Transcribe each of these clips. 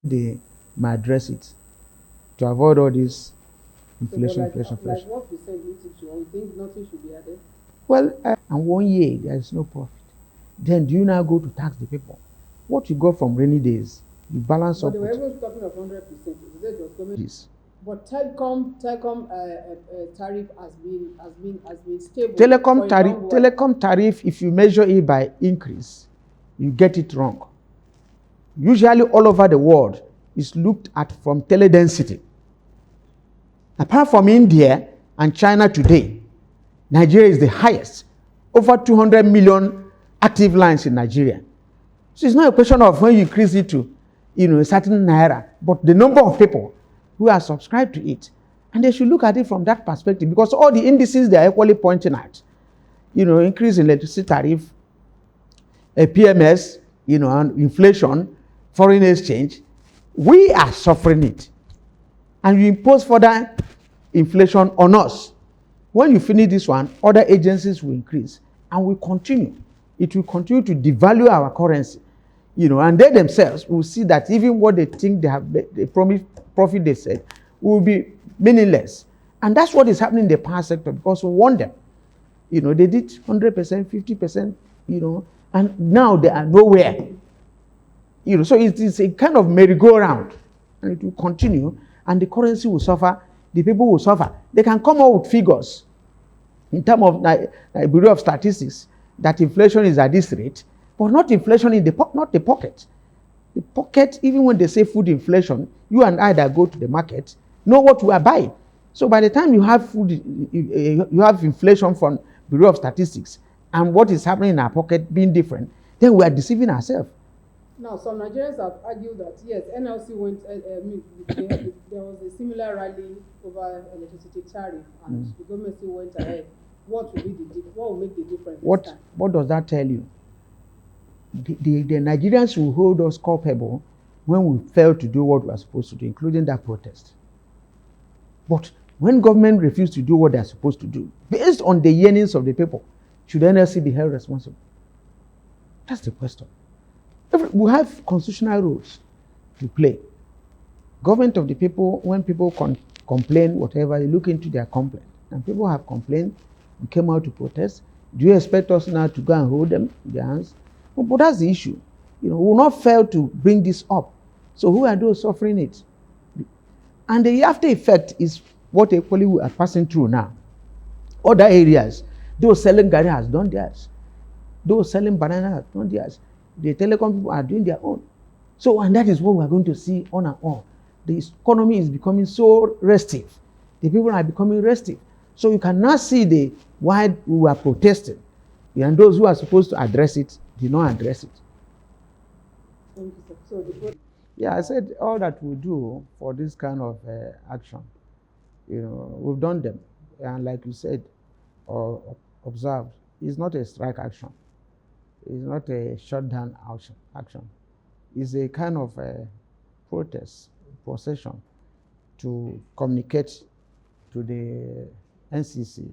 they might address it to avoid all this inflation, like, inflation, like inflation. what percent do you think you think nothing should be added? Well, and 1 year there is no profit. Then do you now go to tax the people? What you got from rainy days, you balance But up they were with even talking of 100%. Is it just government? this. But telecom tariff has been stable Telecom for a tariff, long while. telecom tariff, if you measure it by increase, you get it wrong. Usually all over the world is looked at from teledensity. Apart from India and China today, Nigeria is the highest. Over 200 million active lines in Nigeria. So it's not a question of when you increase it to, a certain naira, but the number of people who are subscribed to it. And they should look at it from that perspective, because all the indices they are equally pointing at, increase in electricity tariff, PMS, and inflation, foreign exchange, we are suffering it. And you impose further inflation on us. When you finish this one, other agencies will increase and will continue. It will continue to devalue our currency. And they themselves will see that even what they think they promised profit they said will be meaningless. And that's what is happening in the power sector, because we want them. They did 100%, 50%, and now they are nowhere. So it is a kind of merry-go-round, and it will continue, and the currency will suffer, the people will suffer. They can come out with figures in terms of Bureau of Statistics that inflation is at this rate, but not inflation in not the pocket. The pocket, even when they say food inflation, you and I that go to the market know what we are buying. So by the time you have food, you have inflation from Bureau of Statistics, and what is happening in our pocket being different, then we are deceiving ourselves. Now, some Nigerians have argued that yes, NLC went. There was a similar rally over electricity tariff, and the government still went ahead. What will make the difference? What does that tell you? The Nigerians will hold us culpable when we fail to do what we are supposed to do, including that protest. But when government refuse to do what they are supposed to do, based on the yearnings of the people, should NLC be held responsible? That's the question. We have constitutional rules to play. Government of the people, when people complain, whatever, they look into their complaint. And people have complained, we came out to protest. Do you expect us now to go and hold them in their hands? No, but that's the issue. We will not fail to bring this up. So who are those suffering it? And the after effect is what equally we are passing through now. Other areas, those selling garri has done theirs. Those selling banana have done theirs. The telecom people are doing their own. So, and that is what we are going to see on and on. The economy is becoming so restive. The people are becoming restive. So you can now see why we were protesting. And those who are supposed to address it did not address it. Thank you, sir. Yeah, I said all that we do for this kind of action, we've done them. And like you said, or observed, it's not a strike action. It's not a shutdown action. It's a kind of a protest, procession to communicate to the NCC.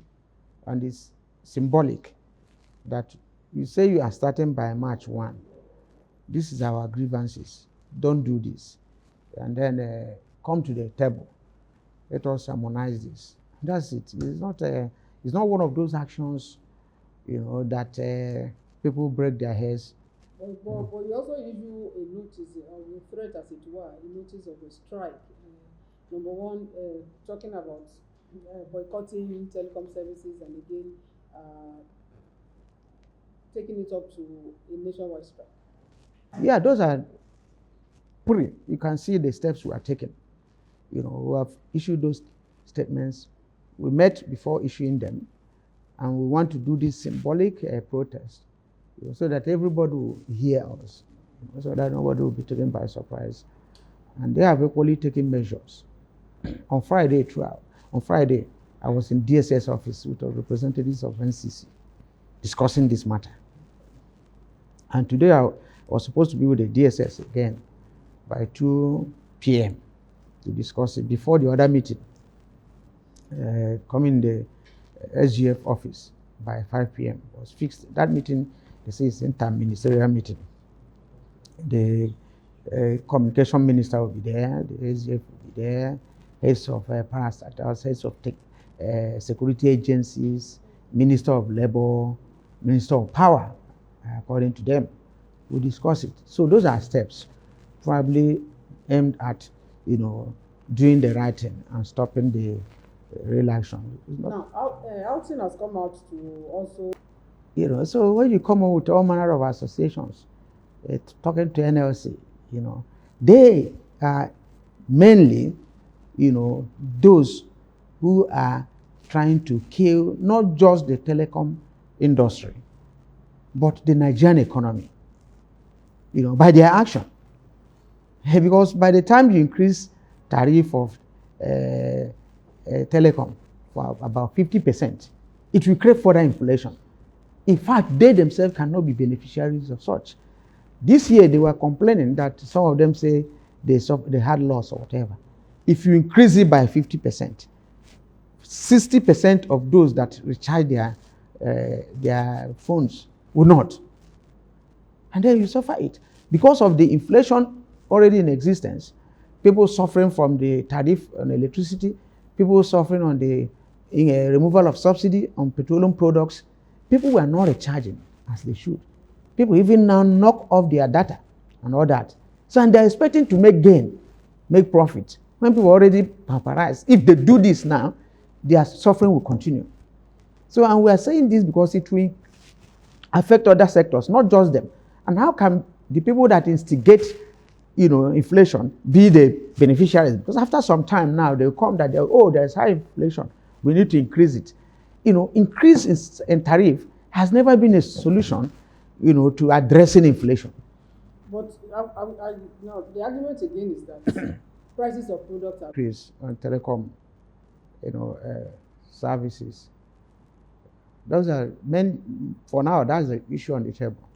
And it's symbolic that you say you are starting by March 1. This is our grievances. Don't do this. And then come to the table. Let us harmonize this. That's it. It's not one of those actions, that people break their heads. But you also issue a notice, a threat as it were, a notice of a strike. Number one, talking about boycotting telecom services, and again, taking it up to a nationwide strike. Yeah, those are pretty. You can see the steps we are taking. We have issued those statements. We met before issuing them, and we want to do this symbolic protest, so that everybody will hear us, so that nobody will be taken by surprise. And they have equally taken measures. On Friday, I was in DSS office with the representatives of NCC discussing this matter. And today I was supposed to be with the DSS again by 2 p.m. to discuss it before the other meeting, coming in the SGF office by 5 p.m. was fixed. That meeting, they say, is interministerial meeting. The communication minister will be there, the SGF will be there, heads of parastatals, heads of security agencies, minister of labor, minister of power, according to them. We'll discuss it. So those are steps probably aimed at, doing the right thing and stopping the real action. Now, Outing has come out to also... So when you come up with all manner of associations, talking to NLC, they are mainly, those who are trying to kill not just the telecom industry, but the Nigerian economy, by their action. Because by the time you increase tariff of telecom for about 50%, it will create further inflation. In fact, they themselves cannot be beneficiaries of such. This year, they were complaining that some of them say they had loss or whatever. If you increase it by 50%, 60% of those that recharge their phones will not. And then you suffer it. Because of the inflation already in existence, people suffering from the tariff on electricity, people suffering on the removal of subsidy on petroleum products, people were not recharging as they should. People even now knock off their data and all that. So, and they're expecting to make profit. When people already pauperized, if they do this now, their suffering will continue. So, and we are saying this because it will affect other sectors, not just them. And how can the people that instigate, inflation be the beneficiaries? Because after some time now, they'll come that, there's high inflation, we need to increase it. Increase in tariff has never been a solution, to addressing inflation. But no, the argument again is that prices of products are increase on telecom, services. Those are for now. That's the issue on the table,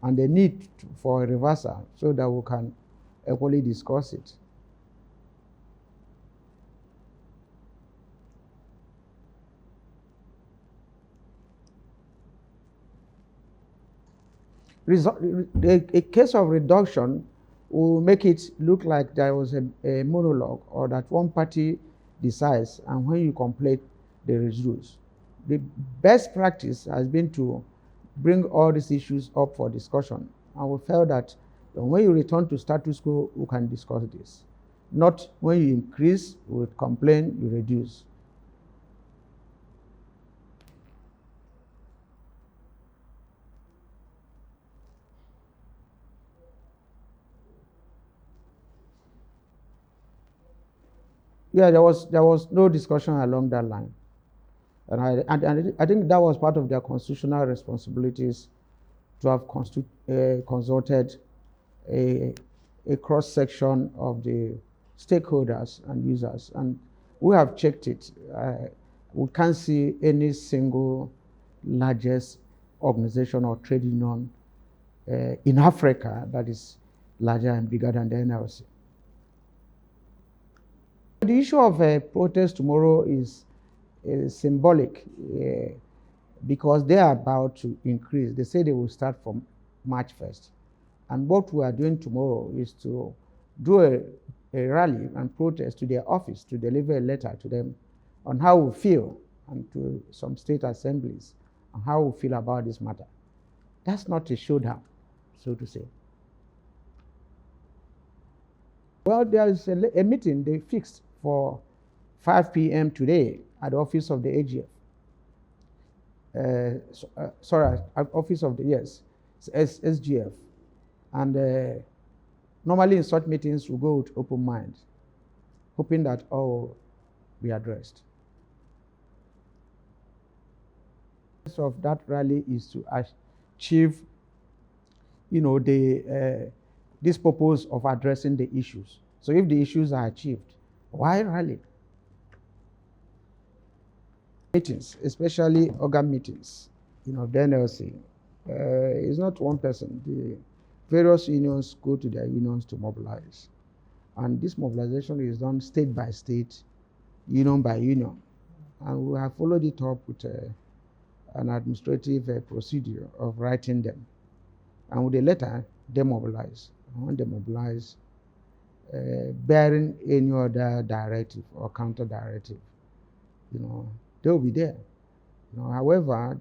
and the need for a reversal so that we can equally discuss it. A case of reduction will make it look like there was a monologue, or that one party decides, and when you complain, they reduce. The best practice has been to bring all these issues up for discussion, and we felt that when you return to status quo, we can discuss this. Not when you increase, we complain, you reduce. Yeah, there was no discussion along that line, and I think that was part of their constitutional responsibilities, to have consulted a cross section of the stakeholders and users, and we have checked it. We can't see any single largest organization or trade union in Africa that is larger and bigger than the NLC. The issue of protest tomorrow is symbolic because they are about to increase. They say they will start from March 1st. And what we are doing tomorrow is to do a rally and protest to their office, to deliver a letter to them on how we feel, and to some state assemblies on how we feel about this matter. That's not a showdown, so to say. Well, there is a meeting they fixed for 5 p.m. today at the office of the AGF. Office of the, SGF. And normally in such meetings, we go with open mind, hoping that all will be addressed. The purpose of that rally is to achieve, this purpose of addressing the issues. So if the issues are achieved, why rally? Meetings, especially organ meetings, the NLC, is not one person. The various unions go to their unions to mobilize. And this mobilization is done state by state, union by union. And we have followed it up with an administrative procedure of writing them. And with the letter, they mobilize. when they mobilize, bearing any other directive or counter directive, they will be there. However,